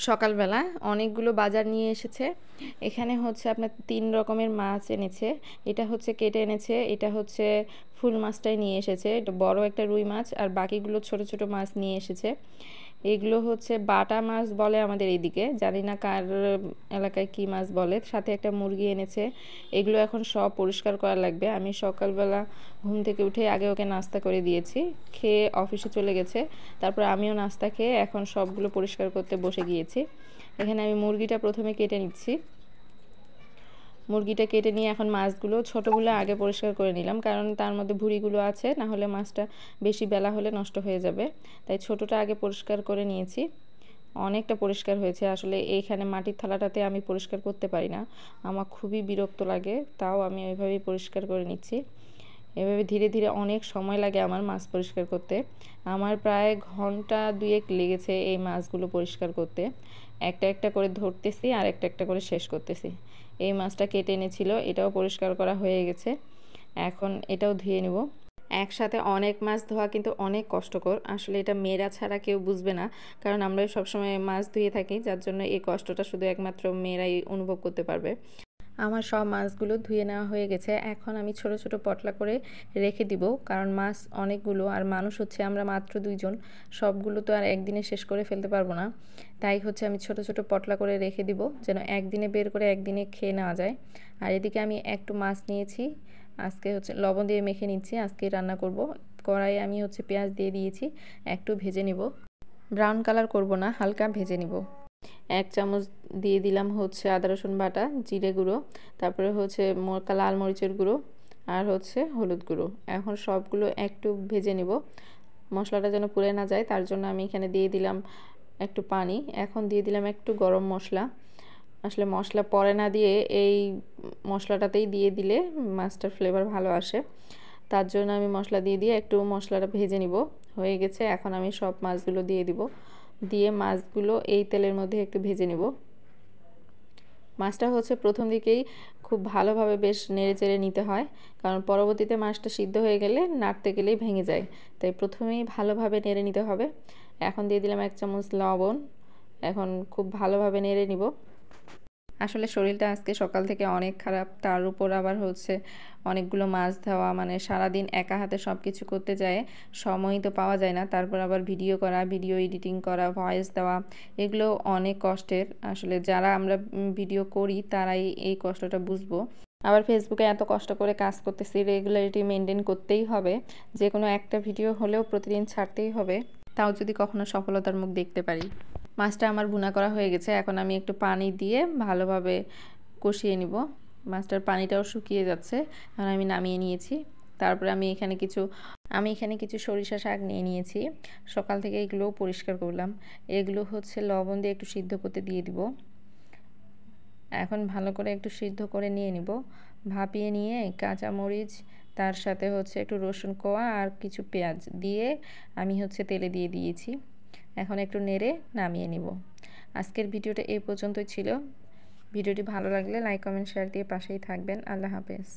সকালবেলা অনেকগুলো বাজার নিয়ে এসেছে। এখানে হচ্ছে আপনার ৩ রকমের মাছ এনেছে। এটা হচ্ছে কেটে এনেছে, এটা হচ্ছে ফুল মাছটাই নিয়ে এসেছে। এটা বড় একটা রুই মাছ আর বাকিগুলো ছোট ছোট মাছ নিয়ে এসেছে। এগুলো হচ্ছে বাটা মাছ বলে আমাদের এইদিকে, জানি না কার এলাকায় কি মাছ বলে। সাথে একটা মুরগি এনেছে। এগুলো এখন সব পরিষ্কার করা লাগবে। আমি সকালবেলা ঘুম থেকে উঠে আগে ওকে নাস্তা করে দিয়েছি, খেয়ে অফিসে চলে গেছে। তারপর আমিও নাস্তা খেয়ে এখন সবগুলো পরিষ্কার করতে বসে গিয়েছি। এখানে আমি মুরগিটা প্রথমে কেটে নিচ্ছি। মুরগিটা কেটে নিয়ে এখন মাছগুলো ছোটোগুলো আগে পরিষ্কার করে নিলাম, কারণ তার মধ্যে ভুঁড়িগুলো আছে, না হলে মাছটা বেশি বেলা হলে নষ্ট হয়ে যাবে। তাই ছোটোটা আগে পরিষ্কার করে নিয়েছি। অনেকটা পরিষ্কার হয়েছে। আসলে এইখানে মাটির থালাটাতে আমি পরিষ্কার করতে পারি না, আমার খুবই বিরক্ত লাগে, তাও আমি ওইভাবেই পরিষ্কার করে নিচ্ছি। এভাবে ধীরে ধীরে অনেক সময় লাগে আমার মাছ পরিষ্কার করতে। আমার প্রায় ঘন্টা ২ লেগেছে এই মাছগুলো পরিষ্কার করতে। একটা একটা করে ধরতেছি আর একটা একটা করে শেষ করতেছি। এই মাছটা কেটে এনেছিল, এটাও পরিষ্কার করা হয়ে গেছে। এখন এটাও ধুয়ে নেব। একসাথে অনেক মাছ ধোয়া কিন্তু অনেক কষ্টকর। আসলে এটা মেয়েরা ছাড়া কেউ বুঝবে না, কারণ আমরা সবসময় মাছ ধুয়ে থাকি, যার জন্য এই কষ্টটা শুধু একমাত্র মেয়েরাই অনুভব করতে পারবে। আমার সব মাছগুলো ধুয়ে নেওয়া হয়ে গেছে। এখন আমি ছোট ছোট পটলা করে রেখে দিব, কারণ মাছ অনেকগুলো আর মানুষ হচ্ছে আমরা মাত্র 2 জন, সবগুলো তো আর একদিনে শেষ করে ফেলতে পারবো না। তাই হচ্ছে আমি ছোট ছোট পটলা করে রেখে দিব, যেন একদিনে বের করে একদিনে খেয়ে নেওয়া যায়। আর এদিকে আমি একটু মাছ নিয়েছি, আজকে হচ্ছে লবণ দিয়ে মেখে নিচ্ছি, আজকে রান্না করব। কড়াইয়ে আমি হচ্ছে পেঁয়াজ দিয়ে দিয়েছি, একটু ভেজে নিব। ব্রাউন কালার করব না, হালকা ভেজে নিব। 1 চামচ দিয়ে দিলাম হচ্ছে আদা রসুন বাটা, জিরে গুঁড়ো, তারপরে হচ্ছে লাল মরিচের গুঁড়ো, আর হচ্ছে হলুদ গুঁড়ো। এখন সবগুলো একটু ভেজে নিব, মশলাটা যেন পুড়ে না যায়, তার জন্য আমি এখানে দিয়ে দিলাম একটু পানি। এখন দিয়ে দিলাম একটু গরম মশলা। আসলে মশলা পরে না দিয়ে এই মশলাটাতেই দিয়ে দিলে মাছটার ফ্লেভার ভালো আসে, তার জন্য আমি মশলা দিয়ে একটু মশলাটা ভেজে নিব। হয়ে গেছে, এখন আমি সব মাছগুলো দিয়ে দিব। দিয়ে মাছগুলো এই তেলের মধ্যে একটু ভেজে নিব। মাছটা হচ্ছে প্রথম দিকেই খুব ভালোভাবে বেশ নেড়ে চেড়ে নিতে হয়, কারণ পরবর্তীতে মাছটা সিদ্ধ হয়ে গেলে নাড়তে গেলেই ভেঙে যায়। তাই প্রথমেই ভালোভাবে নেড়ে নিতে হবে। এখন দিয়ে দিলাম 1 চামচ লবণ। এখন খুব ভালোভাবে নেড়ে নিব। আসলে শরীরটা আজকে সকাল থেকে অনেক খারাপ, তার উপর আবার হচ্ছে অনেকগুলো মাছ ধোয়া, মানে সারাদিন একা হাতে সব কিছু করতে যায় সময়ই তো পাওয়া যায় না। তারপর আবার ভিডিও করা, ভিডিও এডিটিং করা, ভয়েস দেওয়া, এগুলো অনেক কষ্টের। আসলে যারা আমরা ভিডিও করি তারাই এই কষ্টটা বুঝবো। আবার ফেসবুকে এত কষ্ট করে কাজ করতেছি, রেগুলারিটি মেনটেন করতেই হবে। যে কোনো একটা ভিডিও হলেও প্রতিদিন ছাড়তেই হবে, তাও যদি কখনো সফলতার মুখ দেখতে পারি। মাছটা আমার ভুনা করা হয়ে গেছে, এখন আমি একটু পানি দিয়ে ভালোভাবে কষিয়ে নিব। মাছটার পানিটাও শুকিয়ে যাচ্ছে, এখন আমি নামিয়ে নিয়েছি। তারপরে আমি এখানে কিছু সরিষা শাক নিয়ে নিয়েছি। সকাল থেকে এগুলোও পরিষ্কার করলাম। এগুলো হচ্ছে লবণ দিয়ে একটু সিদ্ধ করতে দিয়ে দিব। এখন ভালো করে একটু সিদ্ধ করে নিয়ে নিব। ভাপিয়ে নিয়ে কাঁচামরিচ, তার সাথে হচ্ছে একটু রসুন কোয়া আর কিছু পেঁয়াজ দিয়ে আমি হচ্ছে তেলে দিয়ে দিয়েছি। এখন একটু নেড়ে নামিয়ে নিব। আজকের ভিডিওটা এই পর্যন্তই ছিল। ভিডিওটি ভালো লাগলে লাইক কমেন্ট শেয়ার দিয়ে পাশেই থাকবেন। আল্লাহ হাফেজ।